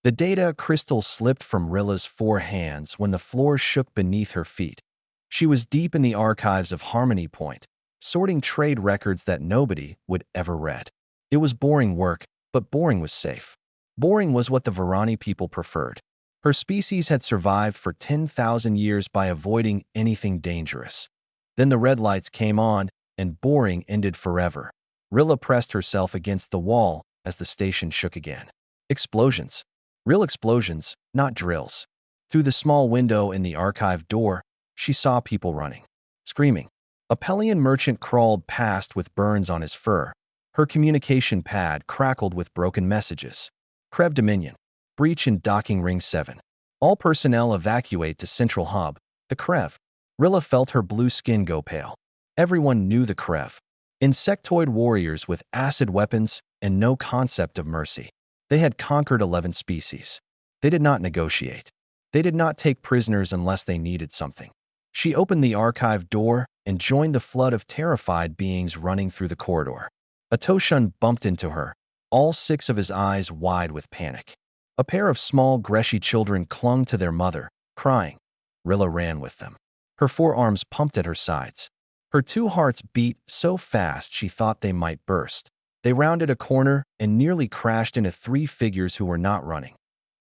The data crystal slipped from Rilla's 4 hands when the floor shook beneath her feet. She was deep in the archives of Harmony Point, sorting trade records that nobody would ever read. It was boring work, but boring was safe. Boring was what the Varani people preferred. Her species had survived for 10,000 years by avoiding anything dangerous. Then the red lights came on, and boring ended forever. Rilla pressed herself against the wall as the station shook again. Explosions. Real explosions, not drills. Through the small window in the archive door, she saw people running, screaming. A Pelian merchant crawled past with burns on his fur. Her communication pad crackled with broken messages. Krev Dominion. Breach in Docking Ring 7. All personnel evacuate to Central Hub. The Krev. Rilla felt her blue skin go pale. Everyone knew the Krev. Insectoid warriors with acid weapons and no concept of mercy. They had conquered 11 species. They did not negotiate. They did not take prisoners unless they needed something. She opened the archive door and joined the flood of terrified beings running through the corridor. A Toshun bumped into her, all 6 of his eyes wide with panic. A pair of small Greshi children clung to their mother, crying. Rilla ran with them. Her forearms pumped at her sides. Her 2 hearts beat so fast she thought they might burst. They rounded a corner and nearly crashed into 3 figures who were not running.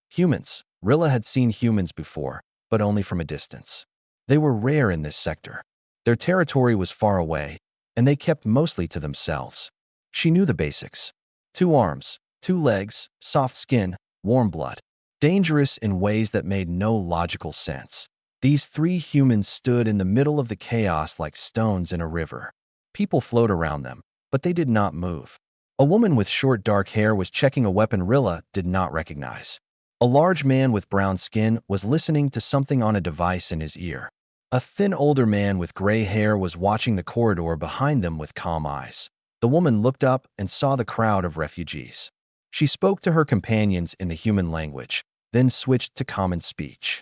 Humans. Rilla had seen humans before, but only from a distance. They were rare in this sector. Their territory was far away, and they kept mostly to themselves. She knew the basics. 2 arms, 2 legs, soft skin, warm blood. Dangerous in ways that made no logical sense. These 3 humans stood in the middle of the chaos like stones in a river. People flowed around them, but they did not move. A woman with short dark hair was checking a weapon Rilla did not recognize. A large man with brown skin was listening to something on a device in his ear. A thin older man with gray hair was watching the corridor behind them with calm eyes. The woman looked up and saw the crowd of refugees. She spoke to her companions in the human language, then switched to common speech.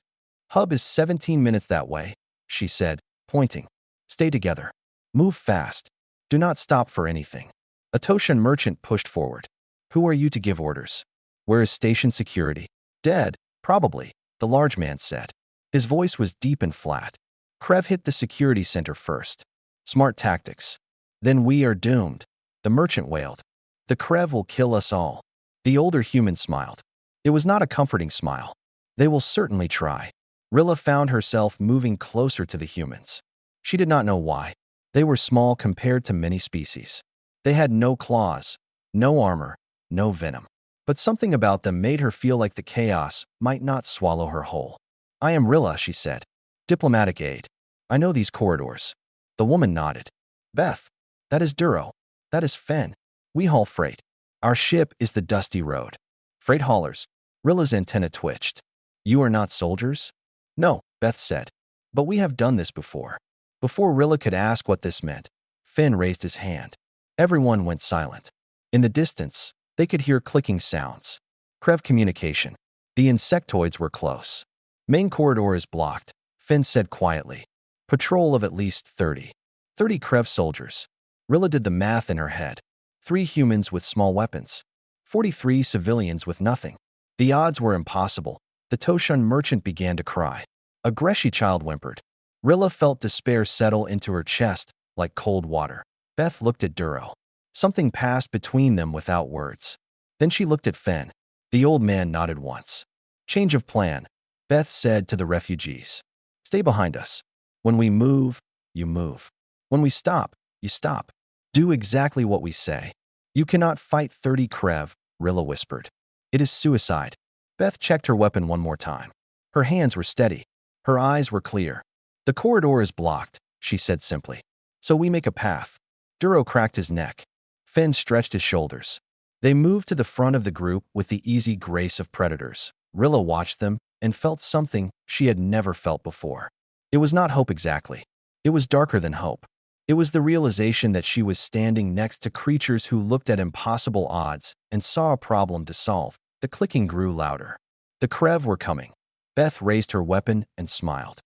Hub is 17 minutes that way, she said, pointing. Stay together. Move fast. Do not stop for anything. A Toshan merchant pushed forward. Who are you to give orders? Where is station security? Dead, probably, the large man said. His voice was deep and flat. Krev hit the security center first. Smart tactics. Then we are doomed, the merchant wailed. The Krev will kill us all. The older human smiled. It was not a comforting smile. They will certainly try. Rilla found herself moving closer to the humans. She did not know why. They were small compared to many species. They had no claws, no armor, no venom. But something about them made her feel like the chaos might not swallow her whole. I am Rilla, she said. Diplomatic aide. I know these corridors. The woman nodded. Beth. That is Duro. That is Fen. We haul freight. Our ship is the Dusty Road. Freight haulers. Rilla's antenna twitched. You are not soldiers? No, Beth said. But we have done this before. Before Rilla could ask what this meant, Fen raised his hand. Everyone went silent. In the distance, they could hear clicking sounds. Krev communication. The insectoids were close. Main corridor is blocked, Fen said quietly. Patrol of at least 30. 30 Krev soldiers. Rilla did the math in her head. 3 humans with small weapons. 43 civilians with nothing. The odds were impossible. The Toshan merchant began to cry. A Greshi child whimpered. Rilla felt despair settle into her chest like cold water. Beth looked at Duro. Something passed between them without words. Then she looked at Fen. The old man nodded once. Change of plan, Beth said to the refugees. Stay behind us. When we move, you move. When we stop, you stop. Do exactly what we say. You cannot fight 30 Krev, Rilla whispered. It is suicide. Beth checked her weapon one more time. Her hands were steady. Her eyes were clear. The corridor is blocked, she said simply. So we make a path. Duro cracked his neck. Fen stretched his shoulders. They moved to the front of the group with the easy grace of predators. Rilla watched them and felt something she had never felt before. It was not hope exactly. It was darker than hope. It was the realization that she was standing next to creatures who looked at impossible odds and saw a problem to solve. The clicking grew louder. The Krev were coming. Beth raised her weapon and smiled.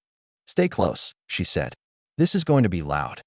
Stay close, she said. This is going to be loud.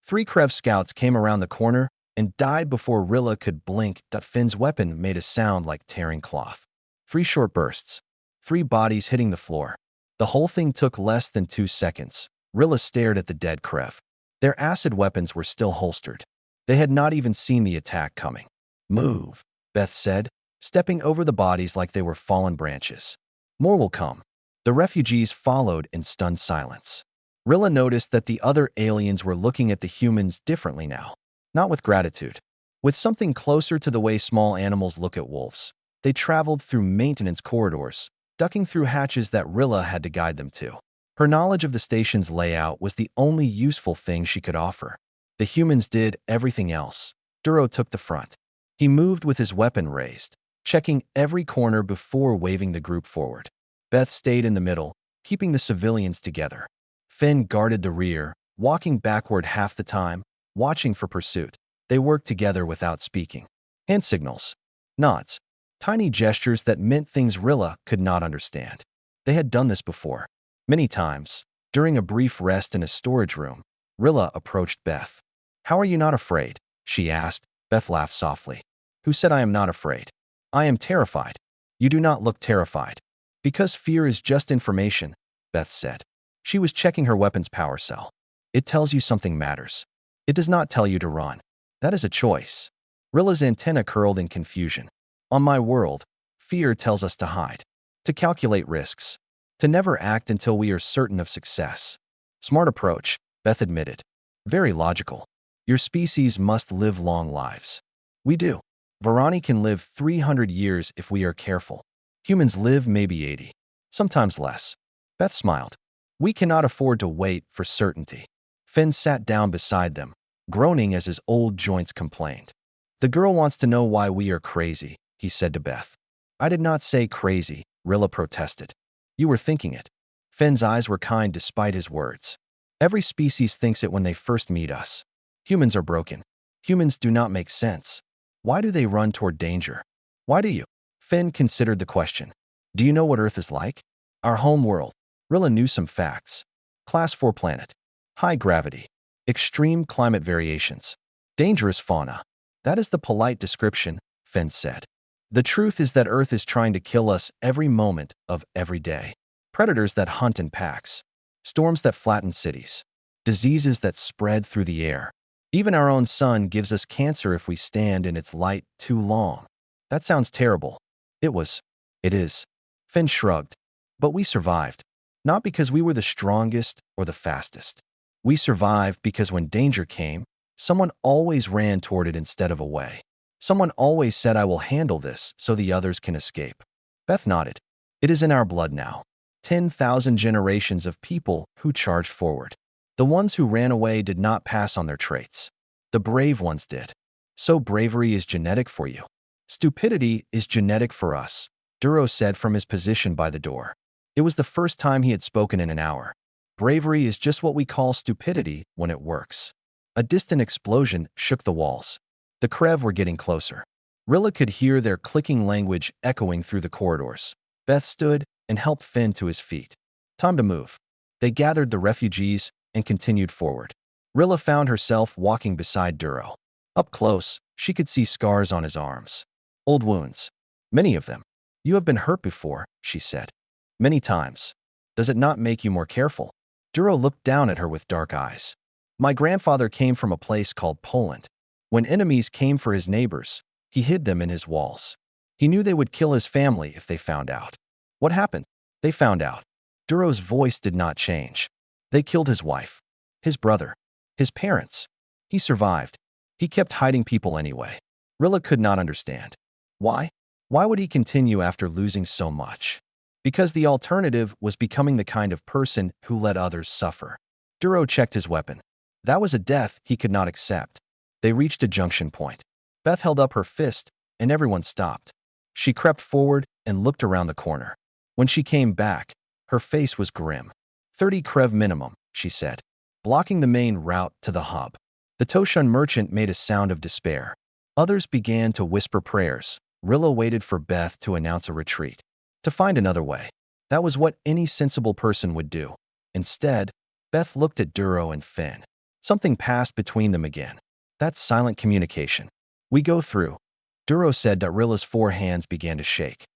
3 Krev scouts came around the corner and died before Rilla could blink. Fen's weapon made a sound like tearing cloth. 3 short bursts. 3 bodies hitting the floor. The whole thing took less than 2 seconds. Rilla stared at the dead Krev. Their acid weapons were still holstered. They had not even seen the attack coming. Move, Beth said, stepping over the bodies like they were fallen branches. More will come. The refugees followed in stunned silence. Rilla noticed that the other aliens were looking at the humans differently now. Not with gratitude. With something closer to the way small animals look at wolves. They traveled through maintenance corridors, ducking through hatches that Rilla had to guide them to. Her knowledge of the station's layout was the only useful thing she could offer. The humans did everything else. Duro took the front. He moved with his weapon raised, checking every corner before waving the group forward. Beth stayed in the middle, keeping the civilians together. Finn guarded the rear, walking backward half the time, watching for pursuit. They worked together without speaking. Hand signals, nods, tiny gestures that meant things Rilla could not understand. They had done this before. Many times. During a brief rest in a storage room, Rilla approached Beth. "How are you not afraid?" she asked. Beth laughed softly. "Who said I am not afraid? I am terrified." "You do not look terrified." "Because fear is just information," Beth said. She was checking her weapon's power cell. "It tells you something matters. It does not tell you to run. That is a choice." Rilla's antenna curled in confusion. "On my world, fear tells us to hide, to calculate risks, to never act until we are certain of success." "Smart approach," Beth admitted. "Very logical. Your species must live long lives." "We do. Varani can live 300 years if we are careful. Humans live maybe 80, sometimes less." Beth smiled. "We cannot afford to wait for certainty." Finn sat down beside them, groaning as his old joints complained. "The girl wants to know why we are crazy," he said to Beth. "I did not say crazy," Rilla protested. "You were thinking it." Finn's eyes were kind despite his words. "Every species thinks it when they first meet us. Humans are broken. Humans do not make sense. Why do they run toward danger? Why do you?" Finn considered the question. "Do you know what Earth is like? Our home world." Rilla knew some facts. Class 4 planet. High gravity. Extreme climate variations. Dangerous fauna. That is the polite description, Finn said. "The truth is that Earth is trying to kill us every moment of every day. Predators that hunt in packs. Storms that flatten cities. Diseases that spread through the air. Even our own sun gives us cancer if we stand in its light too long." "That sounds terrible." It is. Finn shrugged. "But we survived. Not because we were the strongest or the fastest. We survived because when danger came, someone always ran toward it instead of away. Someone always said, 'I will handle this so the others can escape.'" Beth nodded. "It is in our blood now. 10,000 generations of people who charged forward. The ones who ran away did not pass on their traits. The brave ones did. So bravery is genetic for you. Stupidity is genetic for us," Duro said from his position by the door. It was the first time he had spoken in an hour. "Bravery is just what we call stupidity when it works." A distant explosion shook the walls. The Krev were getting closer. Rilla could hear their clicking language echoing through the corridors. Beth stood and helped Finn to his feet. "Time to move." They gathered the refugees and continued forward. Rilla found herself walking beside Duro. Up close, she could see scars on his arms. Old wounds. Many of them. "You have been hurt before," she said. "Many times. Does it not make you more careful?" Duro looked down at her with dark eyes. "My grandfather came from a place called Poland. When enemies came for his neighbors, he hid them in his walls. He knew they would kill his family if they found out." "What happened?" "They found out." Duro's voice did not change. "They killed his wife, his brother, his parents. He survived. He kept hiding people anyway." Rilla could not understand. Why? Why would he continue after losing so much? Because the alternative was becoming the kind of person who let others suffer. Duro checked his weapon. That was a death he could not accept. They reached a junction point. Beth held up her fist, and everyone stopped. She crept forward and looked around the corner. When she came back, her face was grim. 30 Krev minimum, she said, blocking the main route to the hub. The Toshun merchant made a sound of despair. Others began to whisper prayers. Rilla waited for Beth to announce a retreat. To find another way. That was what any sensible person would do. Instead, Beth looked at Duro and Finn. Something passed between them again. That's silent communication. "We go through." Duro said that Rilla's 4 hands began to shake.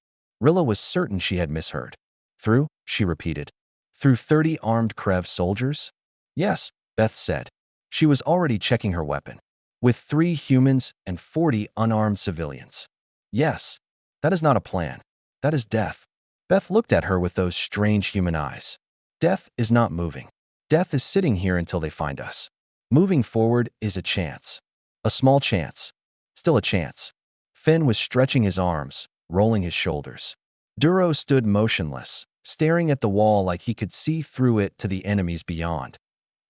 Rilla was certain she had misheard. Through, she repeated. Through 30 armed Krev soldiers? Yes, Beth said. She was already checking her weapon. With 3 humans and 40 unarmed civilians. Yes, that is not a plan. That is death. Beth looked at her with those strange human eyes. Death is not moving. Death is sitting here until they find us. Moving forward is a chance. A small chance. Still a chance. Finn was stretching his arms, rolling his shoulders. Duro stood motionless, staring at the wall like he could see through it to the enemies beyond.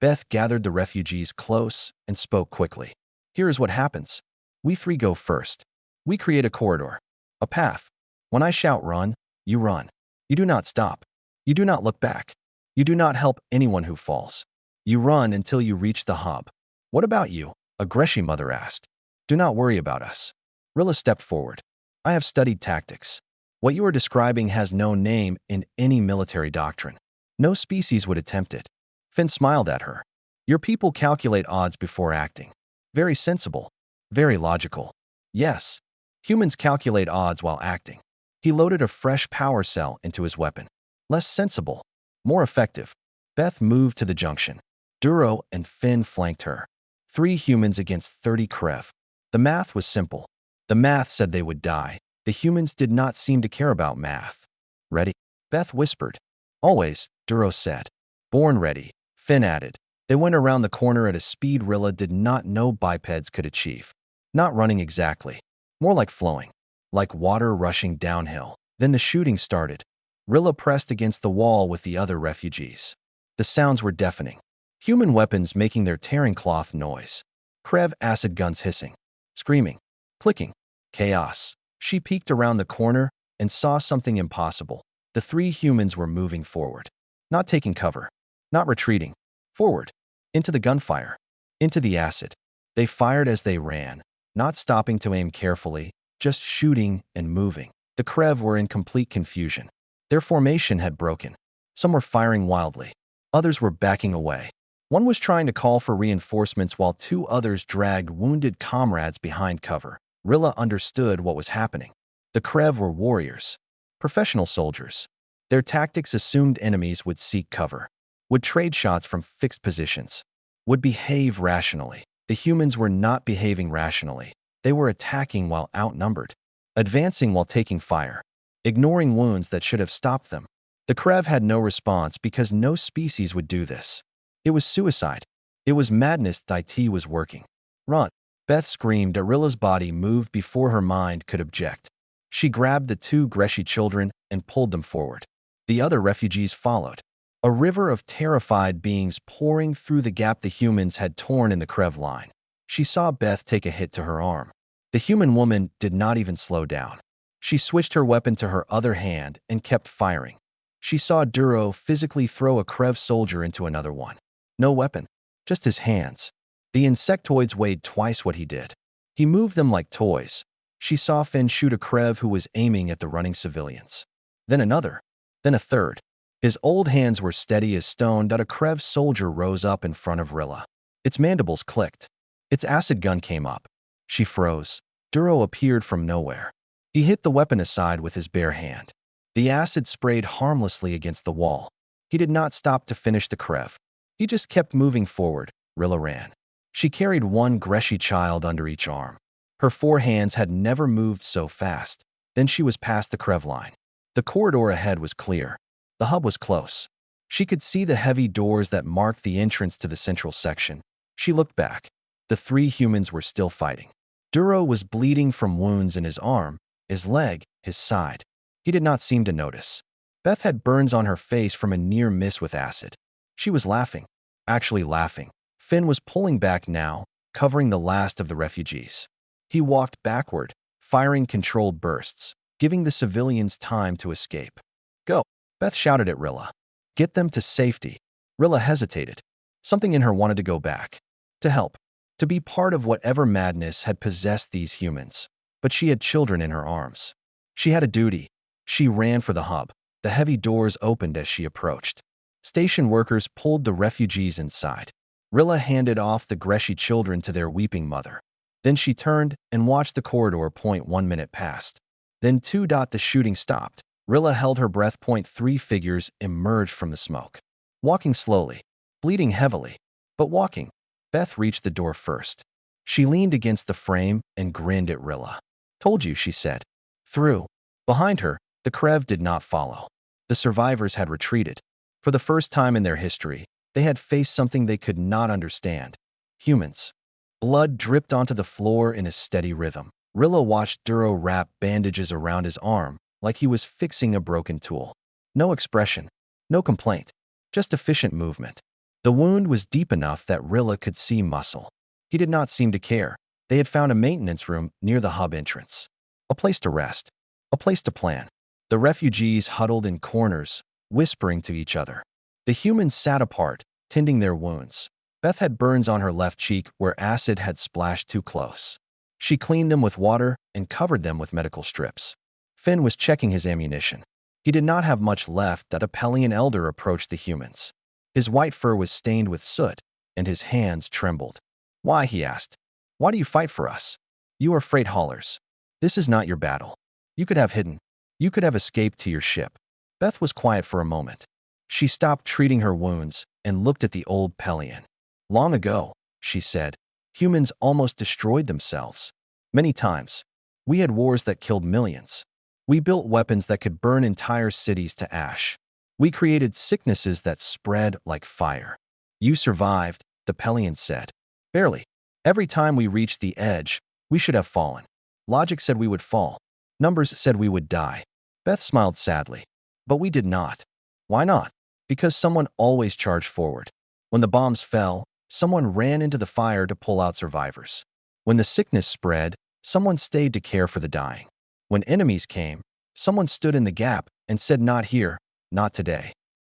Beth gathered the refugees close and spoke quickly. Here is what happens. We 3 go first. We create a corridor. A path. When I shout run, you run. You do not stop. You do not look back. You do not help anyone who falls. You run until you reach the hub. What about you? A Greshi mother asked. Do not worry about us. Rilla stepped forward. I have studied tactics. What you are describing has no name in any military doctrine. No species would attempt it. Finn smiled at her. Your people calculate odds before acting. Very sensible. Very logical. Yes. Humans calculate odds while acting. He loaded a fresh power cell into his weapon. Less sensible. More effective. Beth moved to the junction. Duro and Finn flanked her. 3 humans against 30 Krev. The math was simple. The math said they would die. The humans did not seem to care about math. Ready? Beth whispered. Always, Duro said. Born ready, Finn added. They went around the corner at a speed Rilla did not know bipeds could achieve. Not running exactly. More like flowing. Like water rushing downhill. Then the shooting started. Rilla pressed against the wall with the other refugees. The sounds were deafening. Human weapons making their tearing cloth noise. Krev acid guns hissing. Screaming. Clicking. Chaos. She peeked around the corner and saw something impossible. The 3 humans were moving forward. Not taking cover. Not retreating. Forward. Into the gunfire. Into the acid. They fired as they ran, not stopping to aim carefully, just shooting and moving. The Krev were in complete confusion. Their formation had broken. Some were firing wildly. Others were backing away. One was trying to call for reinforcements while 2 others dragged wounded comrades behind cover. Rilla understood what was happening. The Krev were warriors. Professional soldiers. Their tactics assumed enemies would seek cover. Would trade shots from fixed positions. Would behave rationally. The humans were not behaving rationally. They were attacking while outnumbered. Advancing while taking fire. Ignoring wounds that should have stopped them. The Krev had no response because no species would do this. It was suicide. It was madness. IT was working. Run. Beth screamed. Rilla's body moved before her mind could object. She grabbed the 2 Greshi children and pulled them forward. The other refugees followed. A river of terrified beings pouring through the gap the humans had torn in the Krev line. She saw Beth take a hit to her arm. The human woman did not even slow down. She switched her weapon to her other hand and kept firing. She saw Duro physically throw a Krev soldier into another one. No weapon, just his hands. The insectoids weighed twice what he did. He moved them like toys. She saw Finn shoot a Krev who was aiming at the running civilians. Then another. Then a third. His old hands were steady as stone. A Krev soldier rose up in front of Rilla. Its mandibles clicked. Its acid gun came up. She froze. Duro appeared from nowhere. He hit the weapon aside with his bare hand. The acid sprayed harmlessly against the wall. He did not stop to finish the Krev. He just kept moving forward. Rilla ran. She carried 1 Greshi child under each arm. Her 4 hands had never moved so fast. Then she was past the Krev line. The corridor ahead was clear. The hub was close. She could see the heavy doors that marked the entrance to the central section. She looked back. The 3 humans were still fighting. Duro was bleeding from wounds in his arm, his leg, his side. He did not seem to notice. Beth had burns on her face from a near miss with acid. She was laughing. Actually laughing. Finn was pulling back now, covering the last of the refugees. He walked backward, firing controlled bursts, giving the civilians time to escape. Go, Beth shouted at Rilla. Get them to safety. Rilla hesitated. Something in her wanted to go back. To help. To be part of whatever madness had possessed these humans. But she had children in her arms. She had a duty. She ran for the hub. The heavy doors opened as she approached. Station workers pulled the refugees inside. Rilla handed off the Greshi children to their weeping mother. Then she turned and watched the corridor point 1 minute past. Then the shooting stopped. Rilla held her breath. 3 figures emerged from the smoke. Walking slowly, bleeding heavily, but walking. Beth reached the door first. She leaned against the frame and grinned at Rilla. Told you, she said. Through. Behind her, the Krev did not follow. The survivors had retreated. For the first time in their history, they had faced something they could not understand. Humans. Blood dripped onto the floor in a steady rhythm. Rilla watched Duro wrap bandages around his arm like he was fixing a broken tool. No expression, no complaint, just efficient movement. The wound was deep enough that Rilla could see muscle. He did not seem to care. They had found a maintenance room near the hub entrance. A place to rest. A place to plan. The refugees huddled in corners, whispering to each other. The humans sat apart, tending their wounds. Beth had burns on her left cheek where acid had splashed too close. She cleaned them with water and covered them with medical strips. Finn was checking his ammunition. He did not have much left that a Pelian elder approached the humans. His white fur was stained with soot, and his hands trembled. Why, he asked. Why do you fight for us? You are freight haulers. This is not your battle. You could have hidden. You could have escaped to your ship. Beth was quiet for a moment. She stopped treating her wounds and looked at the old Pelian. Long ago, she said, humans almost destroyed themselves. Many times. We had wars that killed millions. We built weapons that could burn entire cities to ash. We created sicknesses that spread like fire. You survived, the Pelian said. Barely. Every time we reached the edge, we should have fallen. Logic said we would fall. Numbers said we would die. Beth smiled sadly. But we did not. Why not? Because someone always charged forward. When the bombs fell, someone ran into the fire to pull out survivors. When the sickness spread, someone stayed to care for the dying. When enemies came, someone stood in the gap and said, not here, not today.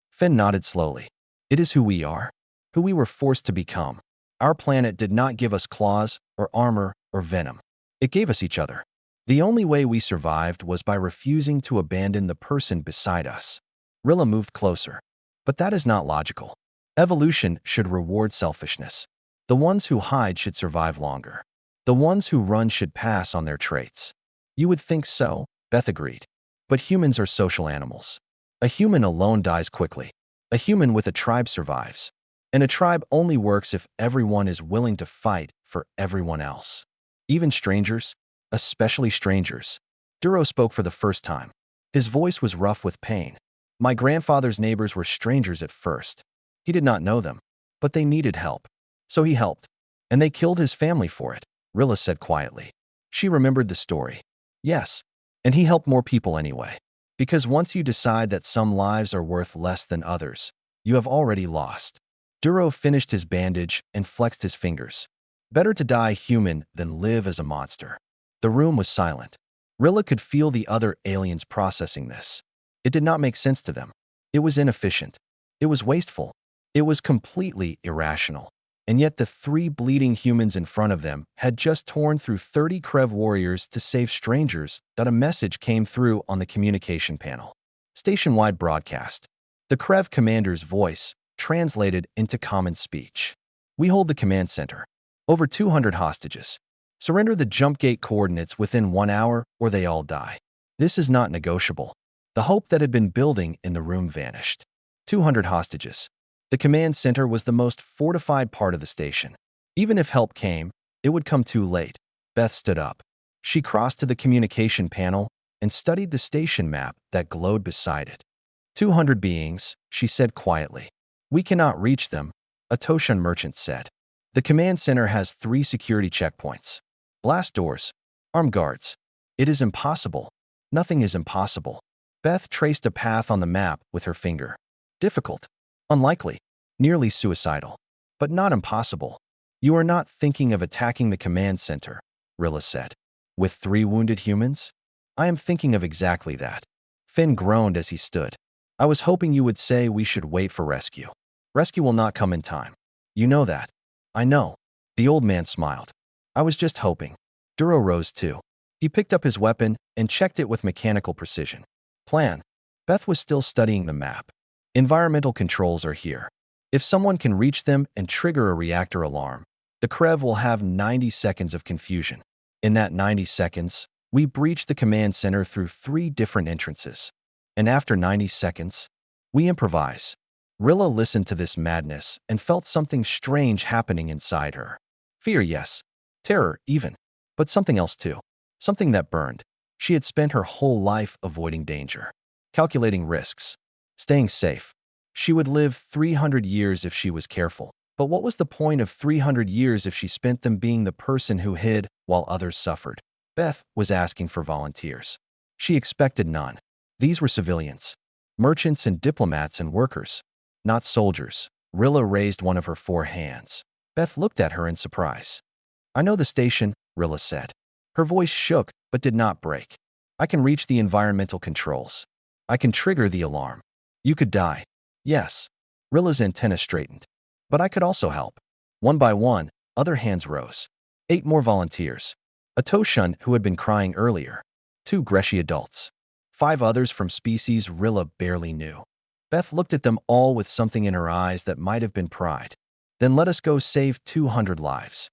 Finn nodded slowly. It is who we are, who we were forced to become. Our planet did not give us claws or armor or venom. It gave us each other. The only way we survived was by refusing to abandon the person beside us. Rilla moved closer. But that is not logical. Evolution should reward selfishness. The ones who hide should survive longer. The ones who run should pass on their traits. You would think so, Beth agreed. But humans are social animals. A human alone dies quickly. A human with a tribe survives. And a tribe only works if everyone is willing to fight for everyone else. Even strangers, especially strangers. Duro spoke for the first time. His voice was rough with pain. My grandfather's neighbors were strangers at first. He did not know them, but they needed help. So he helped. And they killed his family for it, Rilla said quietly. She remembered the story. Yes, and he helped more people anyway. Because once you decide that some lives are worth less than others, you have already lost. Duro finished his bandage and flexed his fingers. Better to die human than live as a monster. The room was silent. Rilla could feel the other aliens processing this. It did not make sense to them. It was inefficient. It was wasteful. It was completely irrational. And yet the 3 bleeding humans in front of them had just torn through 30 Krev warriors to save strangers that a message came through on the communication panel. Station-wide broadcast. The Krev commander's voice translated into common speech. We hold the command center. Over 200 hostages. Surrender the jump gate coordinates within 1 hour or they all die. This is not negotiable. The hope that had been building in the room vanished. 200 hostages. The command center was the most fortified part of the station. Even if help came, it would come too late. Beth stood up. She crossed to the communication panel and studied the station map that glowed beside it. 200 beings, she said quietly. We cannot reach them, a Toshan merchant said. The command center has 3 security checkpoints. Blast doors. Armed guards. It is impossible. Nothing is impossible. Beth traced a path on the map with her finger. Difficult. Unlikely. Nearly suicidal. But not impossible. You are not thinking of attacking the command center, Rilla said. With 3 wounded humans? I am thinking of exactly that. Finn groaned as he stood. I was hoping you would say we should wait for rescue. Rescue will not come in time. You know that. I know. The old man smiled. I was just hoping. Duro rose too. He picked up his weapon and checked it with mechanical precision. Plan. Beth was still studying the map. Environmental controls are here. If someone can reach them and trigger a reactor alarm, the Krev will have 90 seconds of confusion. In that 90 seconds, We breached the command center through 3 different entrances. And after 90 seconds, we improvise. Rilla listened to this madness and felt something strange happening inside her. Fear, yes. Terror, even. But something else too. Something that burned. She had spent her whole life avoiding danger, calculating risks, staying safe. She would live 300 years if she was careful. But what was the point of 300 years if she spent them being the person who hid while others suffered? Beth was asking for volunteers. She expected none. These were civilians, merchants and diplomats and workers, not soldiers. Rilla raised one of her 4 hands. Beth looked at her in surprise. I know the station, Rilla said. Her voice shook but did not break. I can reach the environmental controls. I can trigger the alarm. You could die. Yes. Rilla's antenna straightened. But I could also help. One by one, other hands rose. 8 more volunteers. A Toshun who had been crying earlier. 2 Greshi adults. 5 others from species Rilla barely knew. Beth looked at them all with something in her eyes that might have been pride. Then let us go save 200 lives.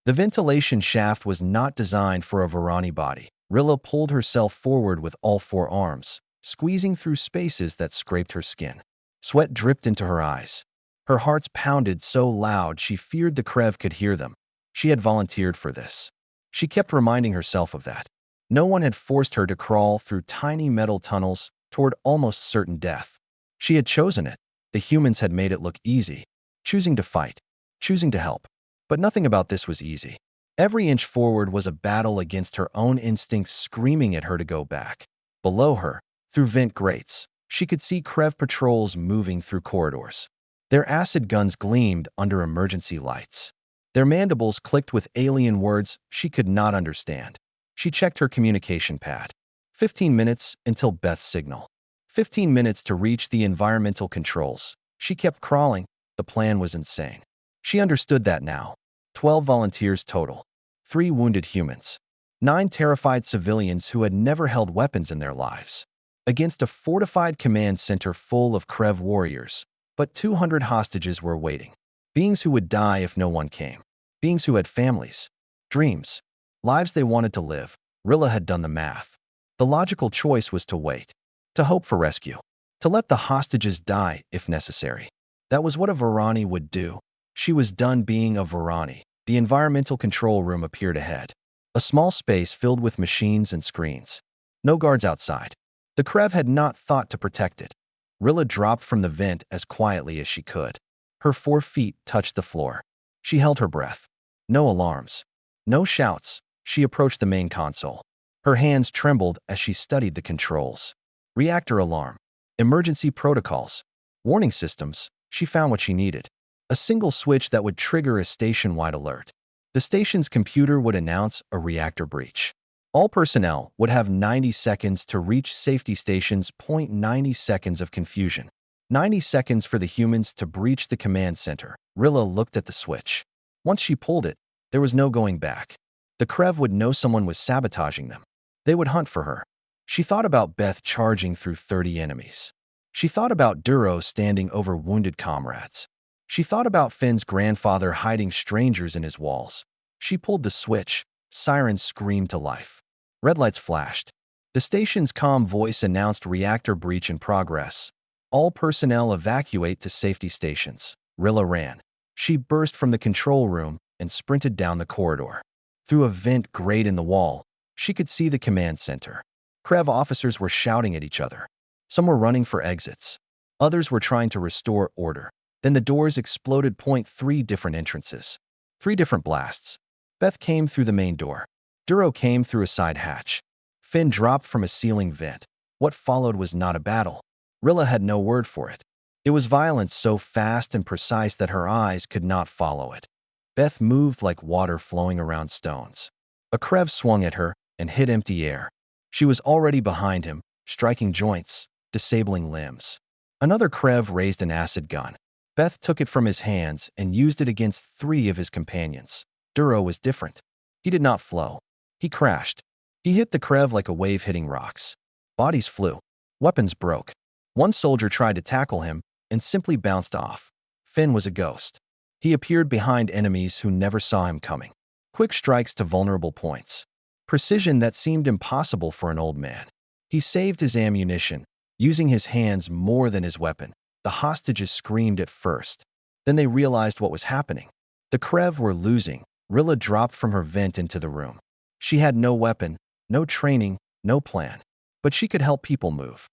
The ventilation shaft was not designed for a Varani body. Rilla pulled herself forward with all 4 arms, squeezing through spaces that scraped her skin. Sweat dripped into her eyes. Her hearts pounded so loud she feared the Krev could hear them. She had volunteered for this. She kept reminding herself of that. No one had forced her to crawl through tiny metal tunnels toward almost certain death. She had chosen it. The humans had made it look easy, choosing to fight, choosing to help. But nothing about this was easy. Every inch forward was a battle against her own instincts screaming at her to go back. Below her, through vent grates, she could see Krev patrols moving through corridors. Their acid guns gleamed under emergency lights. Their mandibles clicked with alien words she could not understand. She checked her communication pad. 15 minutes until Beth's signal. 15 minutes to reach the environmental controls. She kept crawling. The plan was insane. She understood that now. 12 volunteers total. 3 wounded humans. 9 terrified civilians who had never held weapons in their lives. Against a fortified command center full of Krev warriors. But 200 hostages were waiting. Beings who would die if no one came. Beings who had families, dreams, lives they wanted to live. Rilla had done the math. The logical choice was to wait, to hope for rescue, to let the hostages die if necessary. That was what a Varani would do. She was done being a Varani. The environmental control room appeared ahead. A small space filled with machines and screens. No guards outside. The Krev had not thought to protect it. Rilla dropped from the vent as quietly as she could. Her 4 feet touched the floor. She held her breath. No alarms. No shouts. She approached the main console. Her hands trembled as she studied the controls. Reactor alarm. Emergency protocols. Warning systems. She found what she needed. A single switch that would trigger a station-wide alert. The station's computer would announce a reactor breach. All personnel would have 90 seconds to reach safety stations. 90 seconds of confusion. 90 seconds for the humans to breach the command center. Rilla looked at the switch. Once she pulled it, there was no going back. The Krev would know someone was sabotaging them. They would hunt for her. She thought about Beth charging through 30 enemies. She thought about Duro standing over wounded comrades. She thought about Finn's grandfather hiding strangers in his walls. She pulled the switch. Sirens screamed to life. Red lights flashed. The station's calm voice announced reactor breach in progress. All personnel evacuate to safety stations. Rilla ran. She burst from the control room and sprinted down the corridor. Through a vent grate in the wall, she could see the command center. Krev officers were shouting at each other. Some were running for exits. Others were trying to restore order. Then the doors exploded. 3 different entrances. 3 different blasts. Beth came through the main door. Duro came through a side hatch. Finn dropped from a ceiling vent. What followed was not a battle. Rilla had no word for it. It was violence so fast and precise that her eyes could not follow it. Beth moved like water flowing around stones. A Krev swung at her and hit empty air. She was already behind him, striking joints, disabling limbs. Another Krev raised an acid gun. Beth took it from his hands and used it against 3 of his companions. Duro was different. He did not flow. He crashed. He hit the Krev like a wave hitting rocks. Bodies flew. Weapons broke. One soldier tried to tackle him and simply bounced off. Finn was a ghost. He appeared behind enemies who never saw him coming. Quick strikes to vulnerable points. precision that seemed impossible for an old man. He saved his ammunition, using his hands more than his weapon. The hostages screamed at first. Then they realized what was happening. The Krev were losing. Rilla dropped from her vent into the room. She had no weapon, no training, no plan. But she could help people move.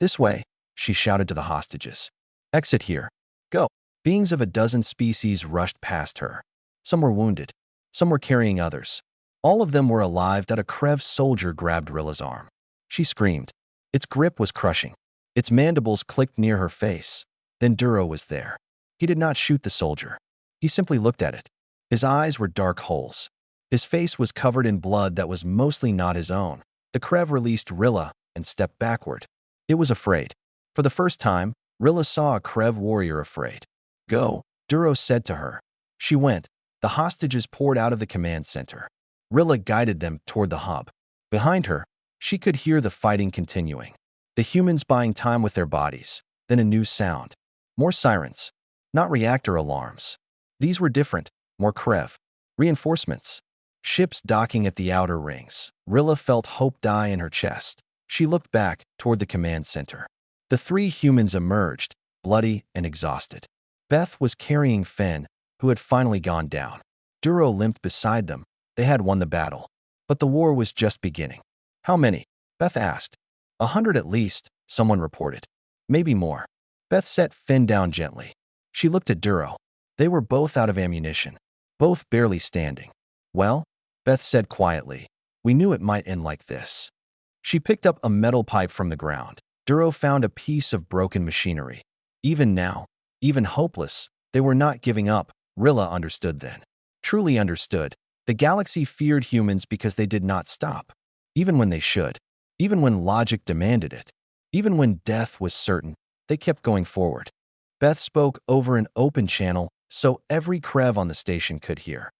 "This way," she shouted to the hostages. "Exit here. Go." Beings of a dozen species rushed past her. Some were wounded. Some were carrying others. All of them were alive. That a Krev soldier grabbed Rilla's arm. She screamed. Its grip was crushing. Its mandibles clicked near her face. Then Duro was there. He did not shoot the soldier. He simply looked at it. His eyes were dark holes. His face was covered in blood that was mostly not his own. The Krev released Rilla and stepped backward. It was afraid. For the first time, Rilla saw a Krev warrior afraid. "Go," Duro said to her. She went. The hostages poured out of the command center. Rilla guided them toward the hub. Behind her, she could hear the fighting continuing. The humans buying time with their bodies. Then a new sound. More sirens. Not reactor alarms. These were different, more Krev. Reinforcements. Ships docking at the outer rings. Rilla felt hope die in her chest. She looked back toward the command center. The three humans emerged, bloody and exhausted. Beth was carrying Finn, who had finally gone down. Duro limped beside them. They had won the battle. But the war was just beginning. "How many?" Beth asked. 100 at least, someone reported. "Maybe more." Beth set Finn down gently. She looked at Duro. They were both out of ammunition. Both barely standing. "Well," Beth said quietly, "we knew it might end like this." She picked up a metal pipe from the ground. Duro found a piece of broken machinery. Even now, even hopeless, they were not giving up. Rilla understood then. Truly understood. The galaxy feared humans because they did not stop. Even when they should. Even when logic demanded it. Even when death was certain, they kept going forward. Beth spoke over an open channel so every Krev on the station could hear.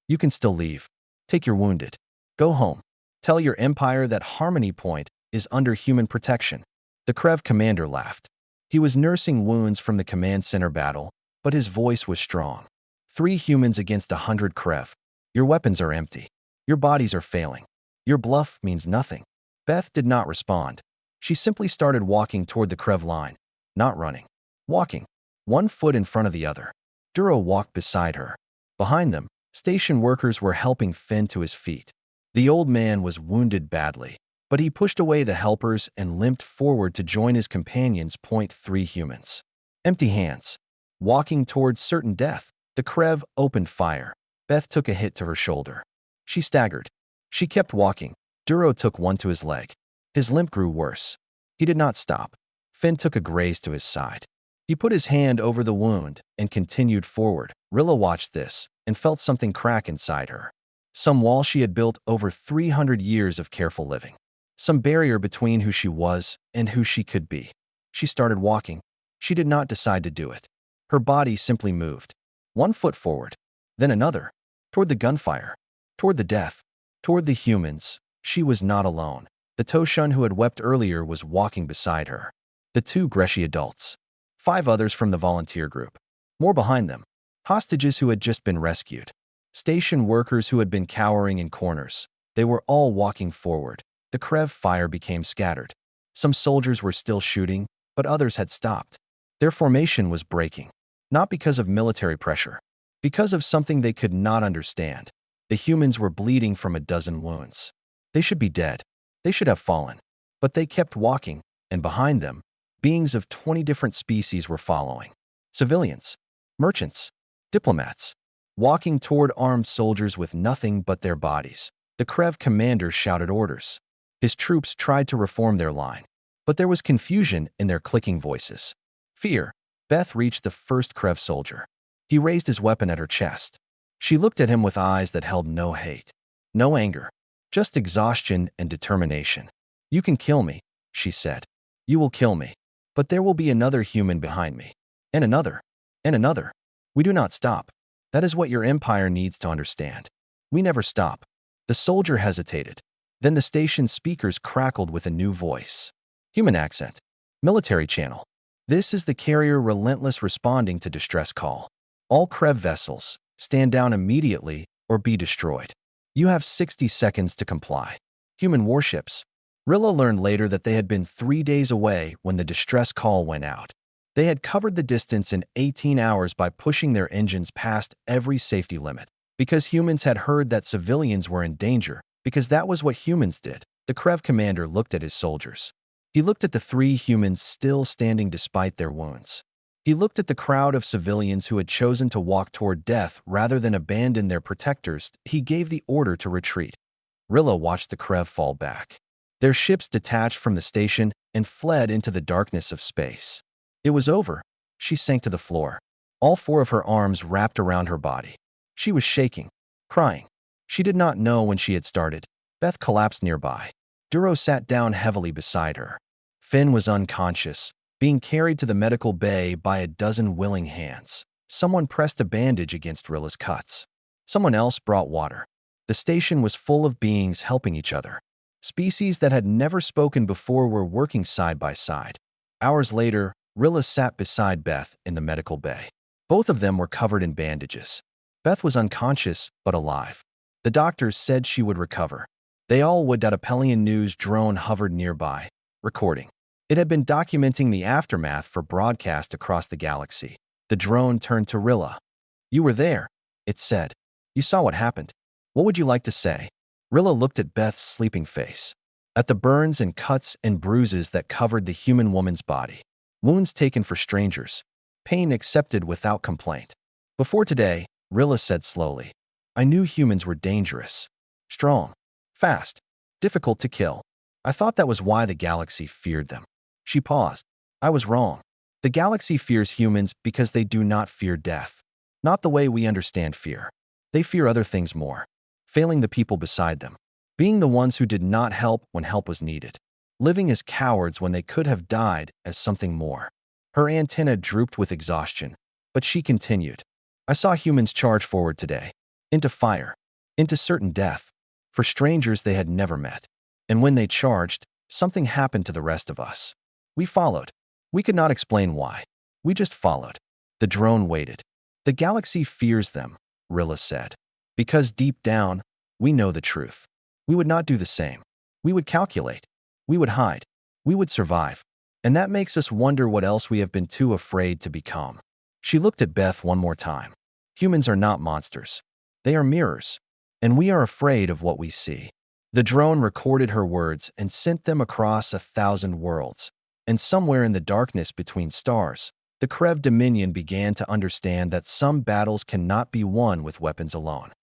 "You can still leave. Take your wounded. Go home. Tell your empire that Harmony Point is under human protection." The Krev commander laughed. He was nursing wounds from the command center battle, but his voice was strong. 3 humans against 100 Krev. Your weapons are empty. Your bodies are failing. Your bluff means nothing. Beth did not respond. She simply started walking toward the Krev line. Not running. Walking. 1 foot in front of the other. Duro walked beside her. Behind them, station workers were helping Finn to his feet. The old man was wounded badly, but he pushed away the helpers and limped forward to join his companions. 3 humans. Empty hands. Walking towards certain death. The Krev opened fire. Beth took a hit to her shoulder. She staggered. She kept walking. Duro took one to his leg. His limp grew worse. He did not stop. Finn took a graze to his side. He put his hand over the wound and continued forward. Rilla watched this and felt something crack inside her. Some wall she had built over 300 years of careful living. Some barrier between who she was and who she could be. She started walking. She did not decide to do it. Her body simply moved. 1 foot forward, then another, toward the gunfire, toward the death, toward the humans. She was not alone. The Toshun who had wept earlier was walking beside her. The 2 Greshi adults. 5 others from the volunteer group. More behind them. Hostages who had just been rescued. Station workers who had been cowering in corners. They were all walking forward. The Krev fire became scattered. Some soldiers were still shooting, but others had stopped. Their formation was breaking. Not because of military pressure. Because of something they could not understand. The humans were bleeding from a dozen wounds. They should be dead. They should have fallen. But they kept walking, and behind them, beings of 20 different species were following. Civilians, merchants, diplomats, walking toward armed soldiers with nothing but their bodies. The Krev commander shouted orders. His troops tried to reform their line, but there was confusion in their clicking voices. Fear. Beth reached the first Krev soldier. He raised his weapon at her chest. She looked at him with eyes that held no hate, no anger, just exhaustion and determination. "You can kill me," she said. "You will kill me. But there will be another human behind me. And another. And another. We do not stop. That is what your empire needs to understand. We never stop." The soldier hesitated. Then the station speakers crackled with a new voice. Human accent. Military channel. "This is the carrier Relentless responding to distress call. All Krev vessels, stand down immediately or be destroyed." You have 60 seconds to comply. Human warships. Rilla learned later that they had been 3 days away when the distress call went out. They had covered the distance in 18 hours by pushing their engines past every safety limit. Because humans had heard that civilians were in danger, because that was what humans did, the Krev commander looked at his soldiers. He looked at the 3 humans still standing despite their wounds. He looked at the crowd of civilians who had chosen to walk toward death rather than abandon their protectors. He gave the order to retreat. Rilla watched the Krev fall back. Their ships detached from the station and fled into the darkness of space. It was over. She sank to the floor, all 4 of her arms wrapped around her body. She was shaking, crying. She did not know when she had started. Beth collapsed nearby. Duro sat down heavily beside her. Finn was unconscious, being carried to the medical bay by a dozen willing hands. Someone pressed a bandage against Rilla's cuts. Someone else brought water. The station was full of beings helping each other. Species that had never spoken before were working side by side. Hours later, Rilla sat beside Beth in the medical bay. Both of them were covered in bandages. Beth was unconscious, but alive. The doctors said she would recover. They all would. A Pelian News drone hovered nearby, recording. It had been documenting the aftermath for broadcast across the galaxy. The drone turned to Rilla. "You were there," it said. "You saw what happened. What would you like to say?" Rilla looked at Beth's sleeping face, at the burns and cuts and bruises that covered the human woman's body. Wounds taken for strangers. Pain accepted without complaint. "Before today," Rilla said slowly, "I knew humans were dangerous. Strong. Fast. Difficult to kill. I thought that was why the galaxy feared them." She paused. "I was wrong. The galaxy fears humans because they do not fear death. Not the way we understand fear. They fear other things more. Failing the people beside them. Being the ones who did not help when help was needed. Living as cowards when they could have died as something more." Her antenna drooped with exhaustion, but she continued. "I saw humans charge forward today. Into fire. Into certain death. For strangers they had never met. And when they charged, something happened to the rest of us. We followed. We could not explain why. We just followed." The drone waited. "The galaxy fears them," Rilla said. "Because deep down, we know the truth. We would not do the same. We would calculate. We would hide. We would survive. And that makes us wonder what else we have been too afraid to become." She looked at Beth one more time. "Humans are not monsters. They are mirrors. And we are afraid of what we see." The drone recorded her words and sent them across 1,000 worlds. And somewhere in the darkness between stars, the Krev Dominion began to understand that some battles cannot be won with weapons alone.